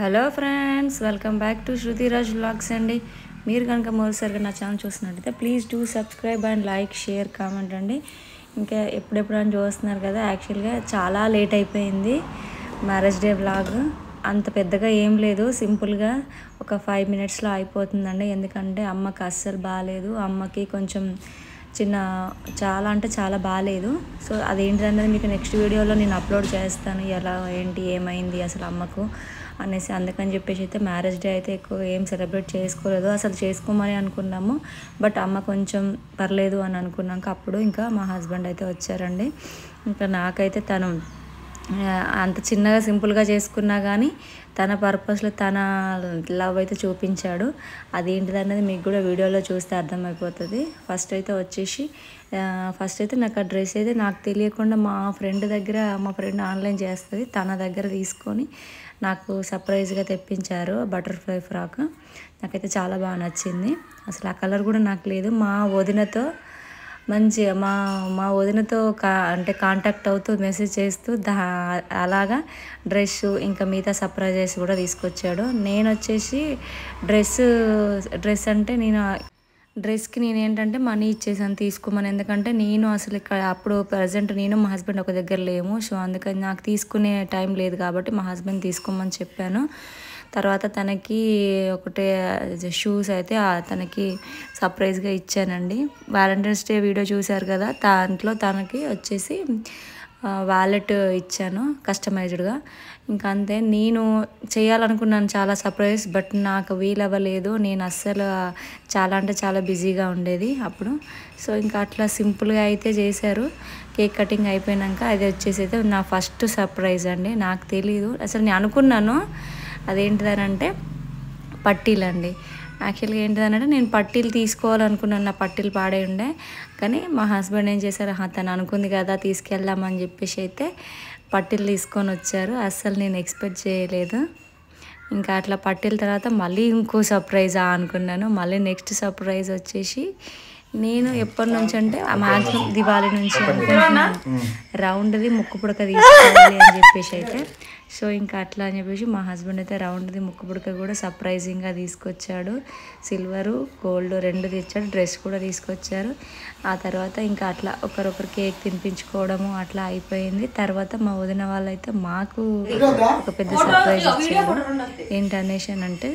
Hello friends, welcome back to Shrutiraj vlogs అండి. మీరు కనుక మొదటిసారిగా నా ఛానల్ చూసినట్టయితే please do subscribe and like, share, comment అండి. ఇంకా ఎప్పుడెప్పుడు అని చూస్తున్నారు కదా. యాక్చువల్గా చాలా లేట్ అయిపోయింది మ్యారేజ్ డే వ్లాగ్. అంత పెద్దగా ఏం లేదు, సింపుల్గా ఒక 5 minutesలో అయిపోతుందండి. ఎందుకంటే అమ్మకి అస్సలు బాగాలేదు. అమ్మకి కొంచెం చాలా అంటే చాలా బాగాలేదు. సో అదేంటి అన్నది మీకు నెక్స్ట్ వీడియోలో నేను అప్లోడ్ చేస్తాను. ఎలా ఏంటి ఏమైంది అసలు అమ్మకు అనేసి. అందుకని చెప్పేసి అయితే మ్యారేజ్ డే అయితే ఎక్కువ ఏం సెలబ్రేట్ చేసుకోలేదు. అసలు చేసుకోమని అనుకున్నాము, బట్ అమ్మ కొంచెం పర్లేదు అని అనుకున్నాక అప్పుడు ఇంకా మా హస్బెండ్ అయితే వచ్చారండి. ఇంకా నాకైతే తను అంత చిన్నగా సింపుల్గా చేసుకున్నా కానీ తన పర్పస్లో తన లవ్ అయితే చూపించాడు. అదేంటిది అన్నది మీకు కూడా వీడియోలో చూస్తే అర్థమైపోతుంది. ఫస్ట్ అయితే నాకు ఆ డ్రెస్ అయితే నాకు తెలియకుండా మా ఫ్రెండ్ ఆన్లైన్ చేస్తుంది, తన దగ్గర తీసుకొని నాకు సర్ప్రైజ్గా తెప్పించారు బటర్ఫ్లై ఫ్రాక్. నాకైతే చాలా బాగా నచ్చింది. అసలు ఆ కలర్ కూడా నాకు లేదు. మా వదినతో అంటే కాంటాక్ట్ అవుతూ మెసేజ్ చేస్తూ అలాగా డ్రెస్ ఇంకా మిగతా సర్ప్రైజెస్ కూడా తీసుకొచ్చాడు. నేను వచ్చేసి డ్రెస్కి నేనేంటంటే మనీ ఇచ్చేసాను తీసుకోమని. ఎందుకంటే నేను అసలు ఇక్కడ అప్పుడు ప్రజెంట్ నేను మా హస్బెండ్ ఒక దగ్గర లేము. సో అందుకని నాకు తీసుకునే టైం లేదు కాబట్టి మా హస్బెండ్ తీసుకోమని చెప్పాను. తర్వాత తనకి ఒకటే షూస్ అయితే తనకి సర్ప్రైజ్గా ఇచ్చానండి. వ్యాలంటైన్స్ డే వీడియో చూశారు కదా, దాంట్లో తనకి వచ్చేసి వాలెట్ ఇచ్చాను కస్టమైజ్డ్గా. ఇంకా అంతే. నేను చేయాలనుకున్నాను చాలా సర్ప్రైజ్, బట్ నాకు వీలవ్వలేదు. నేను అస్సలు చాలా అంటే చాలా బిజీగా ఉండేది అప్పుడు. సో ఇంకా అట్లా సింపుల్గా అయితే చేశారు. కేక్ కటింగ్ అయిపోయాక అది వచ్చేసి అయితే నా ఫస్ట్ సర్ప్రైజ్ అండి. నాకు తెలీదు అసలు. నేను అనుకున్నాను అదేంటిదనంటే పట్టీలండి. యాక్చువల్గా ఏంటిదనంటే నేను పట్టీలు తీసుకోవాలనుకున్నాను, నా పట్టీలు పాడే ఉండే. కానీ మా హస్బెండ్ ఏం చేశారు, తను అనుకుంది కదా తీసుకెళ్దామని చెప్పేసి అయితే పట్టీలు తీసుకొని వచ్చారు. అస్సలు నేను ఎక్స్పెక్ట్ చేయలేదు. ఇంకా అట్లా పట్టీల తర్వాత మళ్ళీ ఇంకో సర్ప్రైజా అనుకున్నాను. మళ్ళీ నెక్స్ట్ సర్ప్రైజ్ వచ్చేసి నేను ఎప్పటి నుంచి అంటే మ్యాక్సిమం దివాళీ నుంచి అనుకుంటున్నాను రౌండ్ది ముక్కు పుడక తీసుకోవాలి అని చెప్పేసి అయితే. సో ఇంకా అట్లా అని చెప్పేసి మా హస్బెండ్ అయితే రౌండ్ది ముక్కు పుడక కూడా సర్ప్రైజింగ్గా తీసుకొచ్చాడు. సిల్వరు గోల్డ్ 2 తెచ్చాడు, డ్రెస్ కూడా తీసుకొచ్చారు. ఆ తర్వాత ఇంకా అట్లా ఒకరొకరు కేక్ తినిపించుకోవడము అట్లా అయిపోయింది. తర్వాత మా వదిన వాళ్ళైతే మాకు ఒక పెద్ద సర్ప్రైజ్ ఇచ్చారు. ఏంటనేసి అంటే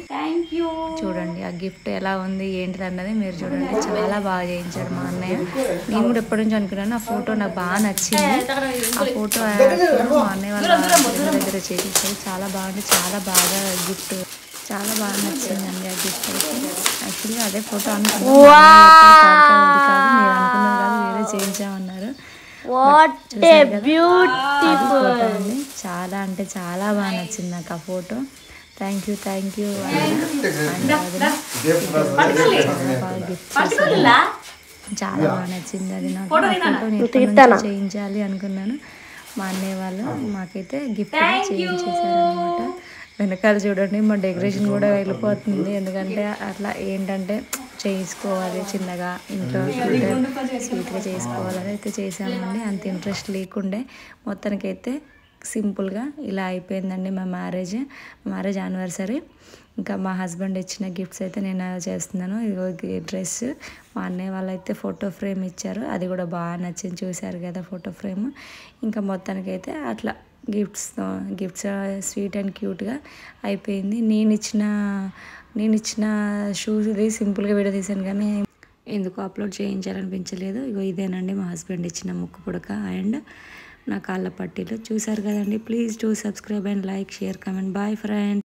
చూడండి ఆ గిఫ్ట్ ఎలా ఉంది ఏంటిది అన్నది మీరు చూడండి. చాలా బాగా చేయించాడు మా అన్నయ్య. నేను కూడా ఎప్పటి నుంచి అనుకున్నాను, ఆ ఫోటో నాకు బాగా నచ్చింది. ఆ ఫోటో మా అన్నయ్య వాళ్ళ దగ్గర చేయించారు. చాలా బాగుంది, చాలా బాగా గిఫ్ట్ చాలా బాగా నచ్చిందండి ఆ గిఫ్ట్ అయితే. యాక్చువల్గా అదే ఫోటో అనుకున్నాను, మీరు అనుకున్నారు కాదు, వేరే చేయించామన్నారు. ఫోటో అండి చాలా అంటే చాలా బాగా నచ్చింది నాకు ఆ ఫోటో. థ్యాంక్ యూ చాలా బాగా నచ్చింది అది నాకు. ఫోటో చేయించాలి అనుకున్నాను. మా అన్నయ్య వాళ్ళు మాకైతే గిఫ్ట్ చేయించేశారు అనమాట. వెనకాల చూడండి మా డెకరేషన్ కూడా వెళ్ళిపోతుంది. ఎందుకంటే అట్లా ఏంటంటే చేసుకోవాలి చిన్నగా ఇంట్లో స్వీట్గా చేసుకోవాలని అయితే చేసామండి. అంత ఇంట్రెస్ట్ లేకుండే. మొత్తానికైతే సింపుల్గా ఇలా అయిపోయిందండి మా మ్యారేజ్ యానివర్సరీ. ఇంకా మా హస్బెండ్ ఇచ్చిన గిఫ్ట్స్ అయితే నేను చేస్తున్నాను. ఇదిగో డ్రెస్, మా అన్నయ్య వాళ్ళైతే ఫోటో ఫ్రేమ్ ఇచ్చారు, అది కూడా బాగా నచ్చింది. చూశారు కదా ఫోటో ఫ్రేమ్. ఇంకా మొత్తానికైతే అట్లా గిఫ్ట్స్ స్వీట్ అండ్ క్యూట్గా అయిపోయింది. నేను ఇచ్చిన షూస్ది సింపుల్గా వీడియో తీసాను కానీ ఎందుకు అప్లోడ్ చేయించాలనిపించలేదు. ఇగో ఇదేనండి మా హస్బెండ్ ఇచ్చిన ముక్కు పుడక అండ్ నా కాళ్ళ పట్టీలు. చూసారు కదండి. Please do subscribe and like, share, comment. Bye friends.